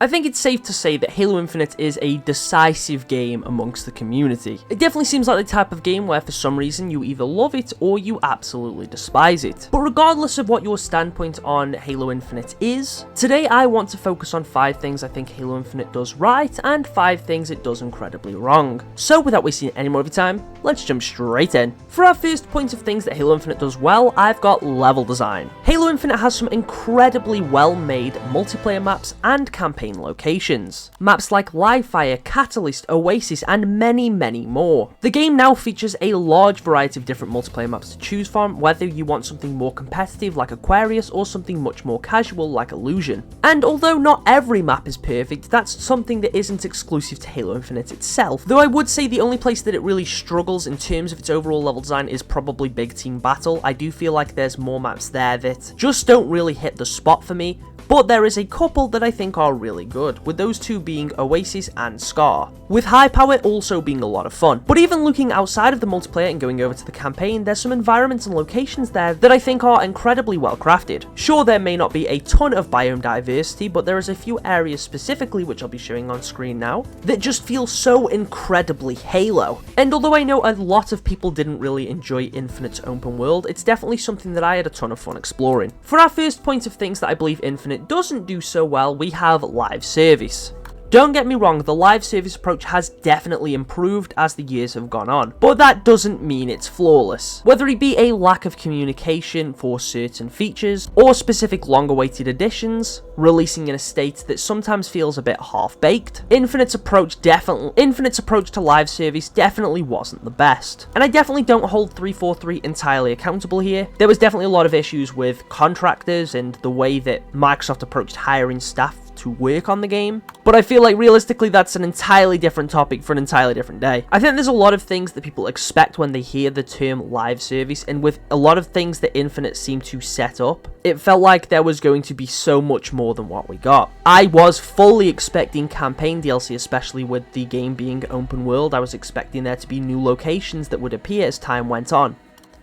I think it's safe to say that Halo Infinite is a decisive game amongst the community. It definitely seems like the type of game where for some reason you either love it or you absolutely despise it. But regardless of what your standpoint on Halo Infinite is, today I want to focus on 5 things I think Halo Infinite does right and 5 things it does incredibly wrong. So without wasting any more of your time, let's jump straight in. For our first point of things that Halo Infinite does well, I've got level design. Halo Infinite has some incredibly well-made multiplayer maps and campaign locations. Maps like Livefire, Catalyst, Oasis, and many more. The game now features a large variety of different multiplayer maps to choose from, whether you want something more competitive like Aquarius or something much more casual like Illusion. And although not every map is perfect, that's something that isn't exclusive to Halo Infinite itself, though I would say the only place that it really struggles in terms of its overall level design is probably Big Team Battle. I do feel like there's more maps there that just don't really hit the spot for me, but there is a couple that I think are really good, with those two being Oasis and Scar, with High Power also being a lot of fun. But even looking outside of the multiplayer and going over to the campaign, there's some environments and locations there that I think are incredibly well crafted. Sure, there may not be a ton of biome diversity, but there is a few areas specifically, which I'll be showing on screen now, that just feel so incredibly Halo. And although I know a lot of people didn't really enjoy Infinite's open world, it's definitely something that I had a ton of fun exploring. For our first point of things that I believe Infinite doesn't do so well, we have live service. Don't get me wrong, the live service approach has definitely improved as the years have gone on, but that doesn't mean it's flawless. Whether it be a lack of communication for certain features, or specific long-awaited additions, releasing in a state that sometimes feels a bit half-baked, Infinite's approach to live service definitely wasn't the best. And I definitely don't hold 343 entirely accountable here. There was definitely a lot of issues with contractors and the way that Microsoft approached hiring staff to work on the game, but I feel like realistically that's an entirely different topic for an entirely different day. I think there's a lot of things that people expect when they hear the term live service, and with a lot of things that Infinite seemed to set up, it felt like there was going to be so much more than what we got. I was fully expecting campaign DLC, especially with the game being open world. I was expecting there to be new locations that would appear as time went on,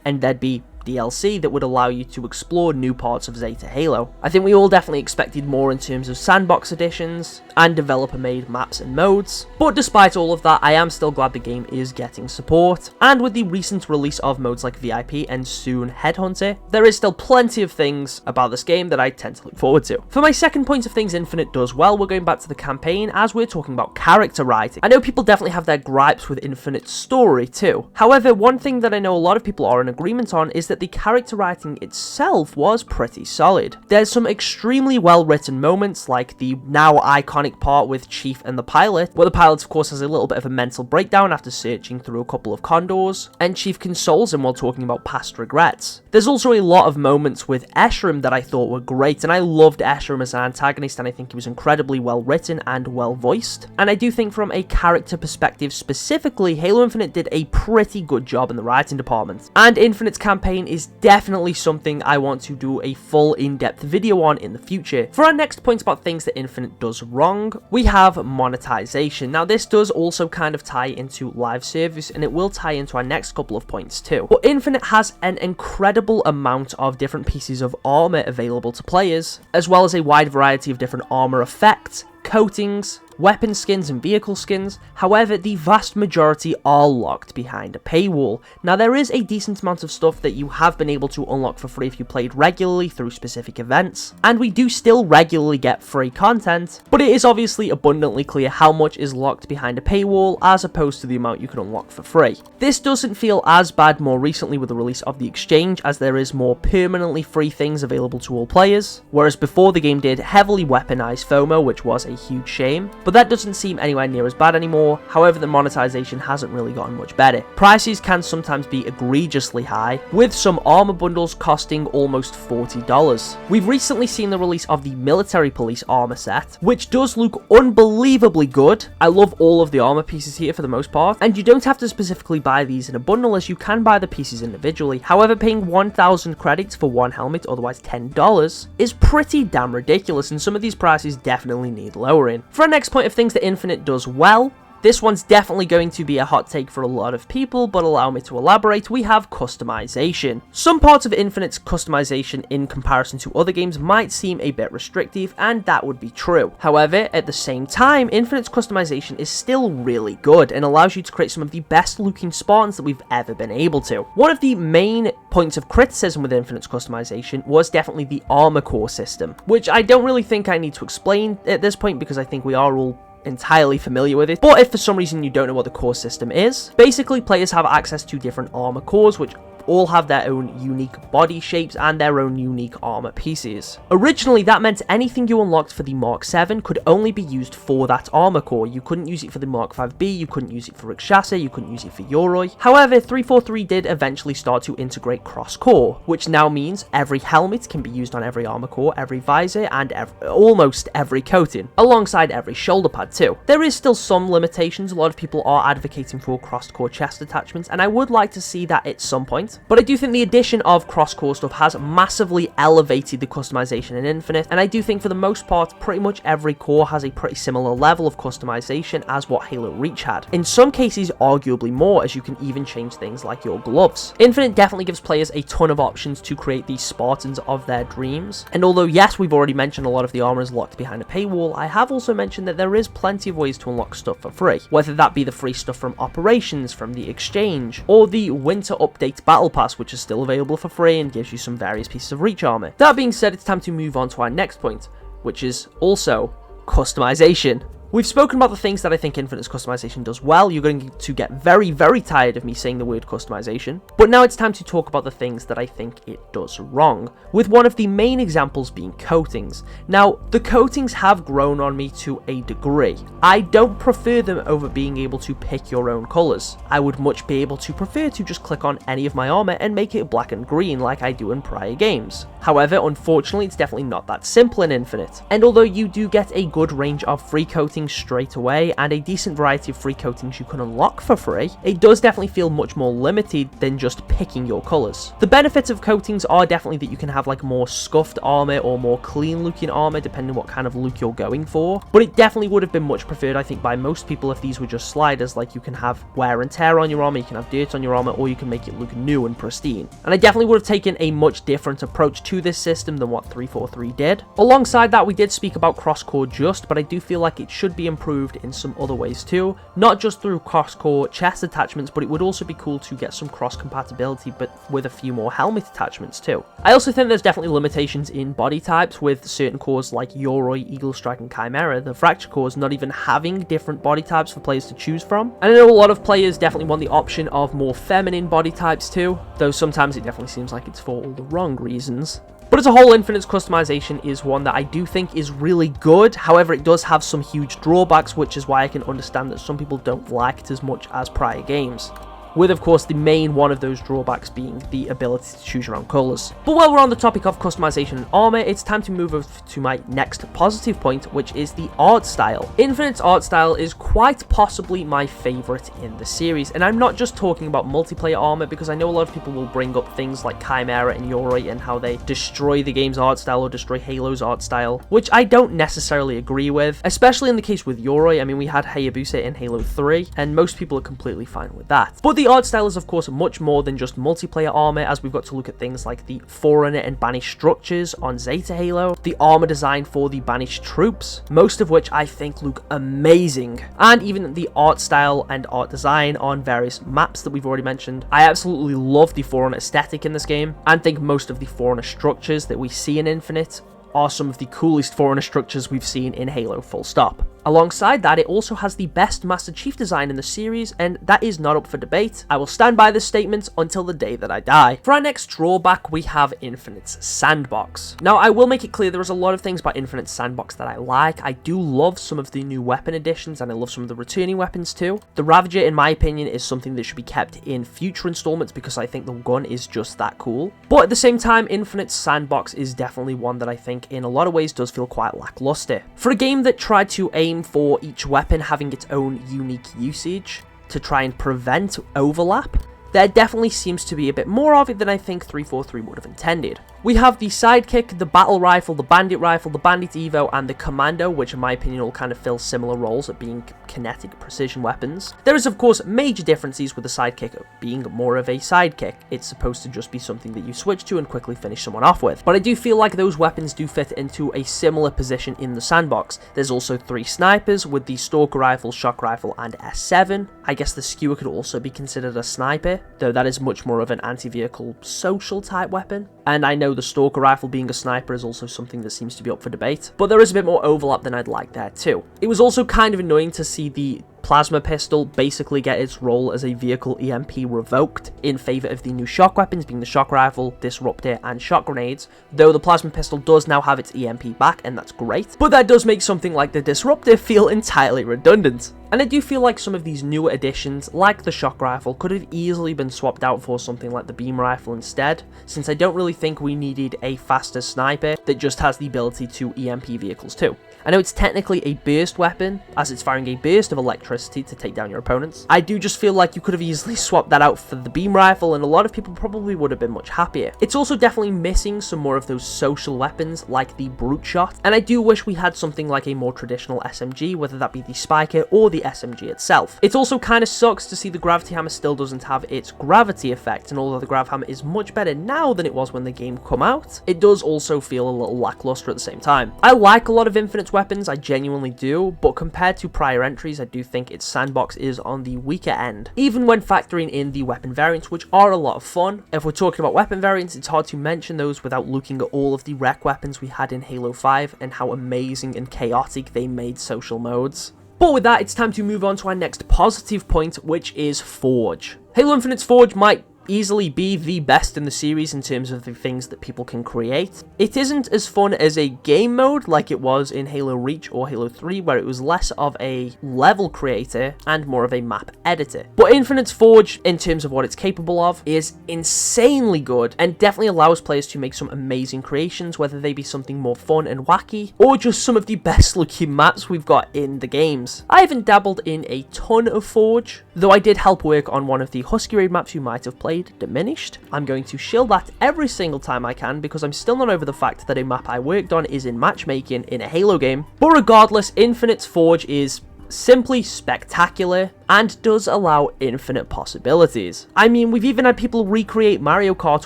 and there'd be DLC that would allow you to explore new parts of Zeta Halo. I think we all definitely expected more in terms of sandbox additions and developer-made maps and modes, but despite all of that, I am still glad the game is getting support, and with the recent release of modes like VIP and soon Headhunter, there is still plenty of things about this game that I tend to look forward to. For my second point of things Infinite does well, we're going back to the campaign as we're talking about character writing. I know people definitely have their gripes with Infinite's story too. However, one thing that I know a lot of people are in agreement on is that the character writing itself was pretty solid. There's some extremely well written moments, like the now iconic part with Chief and the pilot, where the pilot of course has a little bit of a mental breakdown after searching through a couple of condors, and Chief consoles him while talking about past regrets. There's also a lot of moments with Escharum that I thought were great, and I loved Escharum as an antagonist, and I think he was incredibly well written and well voiced. And I do think from a character perspective specifically, Halo Infinite did a pretty good job in the writing department. And Infinite's campaign is definitely something I want to do a full in-depth video on in the future. For our next point about things that Infinite does wrong, we have monetization. Now this does also kind of tie into live service, and it will tie into our next couple of points too. But Infinite has an incredible amount of different pieces of armor available to players, as well as a wide variety of different armor effects, coatings, weapon skins and vehicle skins. However, the vast majority are locked behind a paywall. Now there is a decent amount of stuff that you have been able to unlock for free if you played regularly through specific events, and we do still regularly get free content, but it is obviously abundantly clear how much is locked behind a paywall as opposed to the amount you can unlock for free. This doesn't feel as bad more recently with the release of the Exchange, as there is more permanently free things available to all players, whereas before the game did heavily weaponize FOMO, which was a huge shame. But that doesn't seem anywhere near as bad anymore. However, the monetization hasn't really gotten much better. Prices can sometimes be egregiously high, with some armor bundles costing almost $40. We've recently seen the release of the Military Police armor set, which does look unbelievably good. I love all of the armor pieces here for the most part, and you don't have to specifically buy these in a bundle, as you can buy the pieces individually. However, paying 1,000 credits for one helmet, otherwise $10, is pretty damn ridiculous, and some of these prices definitely need lowering. For our next point of things that Infinite does well, This one's definitely going to be a hot take for a lot of people, but allow me to elaborate. We have customization. Some parts of Infinite's customization in comparison to other games might seem a bit restrictive, and that would be true. However, at the same time, Infinite's customization is still really good and allows you to create some of the best looking Spartans that we've ever been able to. One of the main points of criticism with Infinite's customization was definitely the armor core system, which I don't really think I need to explain at this point because I think we are all entirely familiar with it. But if for some reason you don't know what the core system is, basically players have access to different armor cores which all have their own unique body shapes and their own unique armor pieces. Originally, that meant anything you unlocked for the Mark 7 could only be used for that armor core. You couldn't use it for the Mark 5B, you couldn't use it for Rakshasa, you couldn't use it for Yoroi. However, 343 did eventually start to integrate cross-core, which now means every helmet can be used on every armor core, every visor, and almost every coating, alongside every shoulder pad too. There is still some limitations. A lot of people are advocating for cross-core chest attachments, and I would like to see that at some point. But I do think the addition of cross-core stuff has massively elevated the customization in Infinite, and I do think for the most part, pretty much every core has a pretty similar level of customization as what Halo Reach had. In some cases, arguably more, as you can even change things like your gloves. Infinite definitely gives players a ton of options to create these Spartans of their dreams, and although yes, we've already mentioned a lot of the armor is locked behind a paywall, I have also mentioned that there is plenty of ways to unlock stuff for free, whether that be the free stuff from Operations, from the Exchange, or the Winter Update Battle Pass, which is still available for free and gives you some various pieces of Reach armor. That being said, it's time to move on to our next point, which is also customization. We've spoken about the things that I think Infinite's customization does well. You're going to get very, very tired of me saying the word customization. But now it's time to talk about the things that I think it does wrong, with one of the main examples being coatings. Now, the coatings have grown on me to a degree. I don't prefer them over being able to pick your own colors. I would much be able to prefer to just click on any of my armor and make it black and green like I do in prior games. However, unfortunately, it's definitely not that simple in Infinite. And although you do get a good range of free coatings straight away and a decent variety of free coatings you can unlock for free, it does definitely feel much more limited than just picking your colors. The benefits of coatings are definitely that you can have like more scuffed armor or more clean looking armor depending on what kind of look you're going for, but it definitely would have been much preferred I think by most people if these were just sliders. Like you can have wear and tear on your armor, you can have dirt on your armor, or you can make it look new and pristine. And I definitely would have taken a much different approach to this system than what 343 did. Alongside that, we did speak about cross-core just, but I do feel like it should be improved in some other ways too, not just through cross-core chest attachments, but it would also be cool to get some cross compatibility but with a few more helmet attachments too. I also think there's definitely limitations in body types with certain cores like Yoroi, Eagle Strike and Chimera, the Fracture cores not even having different body types for players to choose from. And I know a lot of players definitely want the option of more feminine body types too, though sometimes it definitely seems like it's for all the wrong reasons. But as a whole, Infinite's customization is one that I do think is really good. However, it does have some huge drawbacks, which is why I can understand that some people don't like it as much as prior games, with of course the main one of those drawbacks being the ability to choose your own colours. But while we're on the topic of customization and armour, it's time to move over to my next positive point, which is the art style. Infinite's art style is quite possibly my favourite in the series, and I'm not just talking about multiplayer armour, because I know a lot of people will bring up things like Chimera and Yoroi and how they destroy the game's art style or destroy Halo's art style, which I don't necessarily agree with, especially in the case with Yoroi. I mean, we had Hayabusa in Halo 3, and most people are completely fine with that. But the art style is of course much more than just multiplayer armor, as we've got to look at things like the Forerunner and Banished structures on Zeta Halo, the armor design for the Banished troops, most of which I think look amazing, and even the art style and art design on various maps that we've already mentioned. I absolutely love the Forerunner aesthetic in this game, and think most of the Forerunner structures that we see in Infinite are some of the coolest Forerunner structures we've seen in Halo, full stop. Alongside that, it also has the best Master Chief design in the series, and that is not up for debate. I will stand by this statement until the day that I die. For our next drawback, we have Infinite's sandbox. Now, I will make it clear there is a lot of things about Infinite's sandbox that I like. I do love some of the new weapon additions, and I love some of the returning weapons too. The Ravager, in my opinion, is something that should be kept in future installments because I think the gun is just that cool. But at the same time, Infinite's sandbox is definitely one that I think in a lot of ways does feel quite lackluster. For a game that tried to aim for each weapon having its own unique usage to try and prevent overlap, there definitely seems to be a bit more of it than I think 343 would have intended. We have the Sidekick, the Battle Rifle, the Bandit Rifle, the Bandit Evo, and the Commando, which in my opinion will kind of fill similar roles at being kinetic precision weapons. There is of course major differences with the Sidekick being more of a sidekick. It's supposed to just be something that you switch to and quickly finish someone off with. But I do feel like those weapons do fit into a similar position in the sandbox. There's also 3 snipers with the Stalker Rifle, Shock Rifle, and S7. I guess the Skewer could also be considered a sniper, though that is much more of an anti-vehicle social type weapon. And I know the Stalker Rifle being a sniper is also something that seems to be up for debate, but there is a bit more overlap than I'd like there too. It was also kind of annoying to see the Plasma Pistol basically get its role as a vehicle EMP revoked in favour of the new shock weapons being the Shock Rifle, Disruptor, and Shock Grenades, though the Plasma Pistol does now have its EMP back, and that's great, but that does make something like the Disruptor feel entirely redundant. And I do feel like some of these newer additions, like the Shock Rifle, could have easily been swapped out for something like the Beam Rifle instead, since I don't really think we needed a faster sniper that just has the ability to EMP vehicles too. I know it's technically a burst weapon, as it's firing a burst of electricity to take down your opponents. I do just feel like you could have easily swapped that out for the Beam Rifle, and a lot of people probably would have been much happier. It's also definitely missing some more of those social weapons, like the Brute Shot, and I do wish we had something like a more traditional SMG, whether that be the Spiker or the SMG itself. It also kind of sucks to see the Gravity Hammer still doesn't have its gravity effect, and although the Grav Hammer is much better now than it was when the game came out, it does also feel a little lackluster at the same time. I like a lot of Infinite's weapons, I genuinely do, but compared to prior entries, I do think its sandbox is on the weaker end, even when factoring in the weapon variants, which are a lot of fun. If we're talking about weapon variants, it's hard to mention those without looking at all of the rec weapons we had in Halo 5 and how amazing and chaotic they made social modes. But with that, it's time to move on to our next positive point, which is Forge. Halo Infinite's Forge might easily be the best in the series in terms of the things that people can create. It isn't as fun as a game mode like it was in Halo Reach or Halo 3, where it was less of a level creator and more of a map editor. But Infinite's Forge, in terms of what it's capable of, is insanely good and definitely allows players to make some amazing creations, whether they be something more fun and wacky or just some of the best looking maps we've got in the games. I haven't dabbled in a ton of Forge, though I did help work on one of the Husky Raid maps you might have played, Diminished. I'm going to shield that every single time I can because I'm still not over the fact that a map I worked on is in matchmaking in a Halo game. But regardless, Infinite's Forge is simply spectacular and does allow infinite possibilities. I mean, we've even had people recreate Mario Kart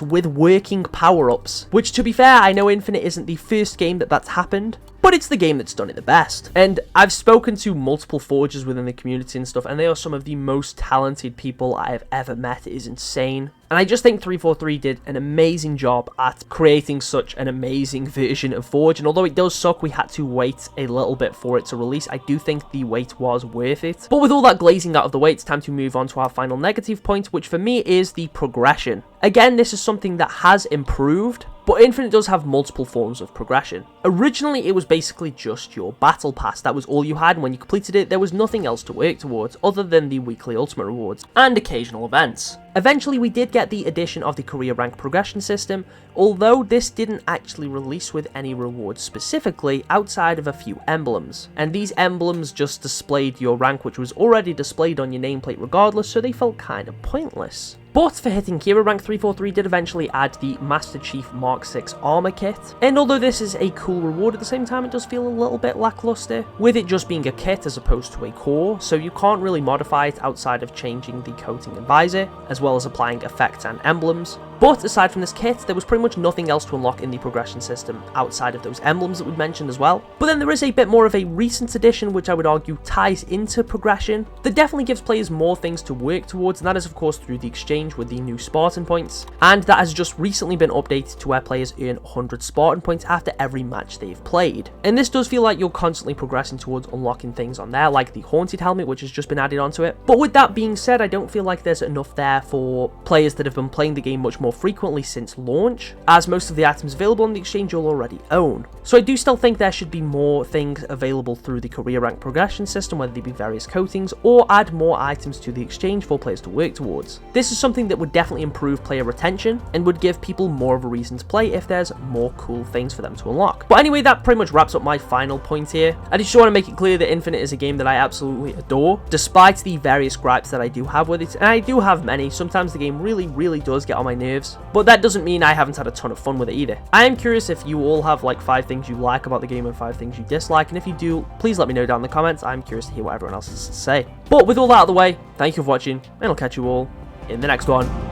with working power-ups, which to be fair, I know Infinite isn't the first game that's happened, but it's the game that's done it the best. And I've spoken to multiple forgers within the community and stuff, and they are some of the most talented people I have ever met. It is insane. And I just think 343 did an amazing job at creating such an amazing version of Forge. And although it does suck, we had to wait a little bit for it to release, I do think the wait was worth it. But with all that glazing out of the way, it's time to move on to our final negative point, which for me is the progression. Again, this is something that has improved, but Infinite does have multiple forms of progression. Originally, it was basically just your battle pass. That was all you had, and when you completed it, there was nothing else to work towards other than the weekly ultimate rewards and occasional events. Eventually, we did get the addition of the career rank progression system, although this didn't actually release with any rewards specifically outside of a few emblems. And these emblems just displayed your rank, which was already displayed on your nameplate regardless, so they felt kind of pointless. But for hitting hero rank, 343 did eventually add the Master Chief Mark 6 armor kit, and although this is a cool reward, at the same time it does feel a little bit lackluster, with it just being a kit as opposed to a core, so you can't really modify it outside of changing the coating and visor, as well as applying effects and emblems. But aside from this kit, there was pretty much nothing else to unlock in the progression system outside of those emblems that we've mentioned as well. But then there is a bit more of a recent addition, which I would argue ties into progression, that definitely gives players more things to work towards, and that is of course through the exchange with the new Spartan points, and that has just recently been updated to where players earn 100 Spartan points after every match they've played. And this does feel like you're constantly progressing towards unlocking things on there, like the Haunted Helmet, which has just been added onto it. But with that being said, I don't feel like there's enough there for players that have been playing the game much more frequently since launch, as most of the items available on the exchange you'll already own. So I do still think there should be more things available through the career rank progression system, whether they be various coatings, or add more items to the exchange for players to work towards. This is something that would definitely improve player retention and would give people more of a reason to play if there's more cool things for them to unlock. But anyway, that pretty much wraps up my final point here. I just want to make it clear that Infinite is a game that I absolutely adore, despite the various gripes that I do have with it, and I do have many. Sometimes the game really does get on my nerves, nerves. But that doesn't mean I haven't had a ton of fun with it either. I am curious if you all have like 5 things you like about the game and 5 things you dislike, and if you do, please let me know down in the comments. I'm curious to hear what everyone else has to say. But with all that out of the way, thank you for watching, and I'll catch you all in the next one.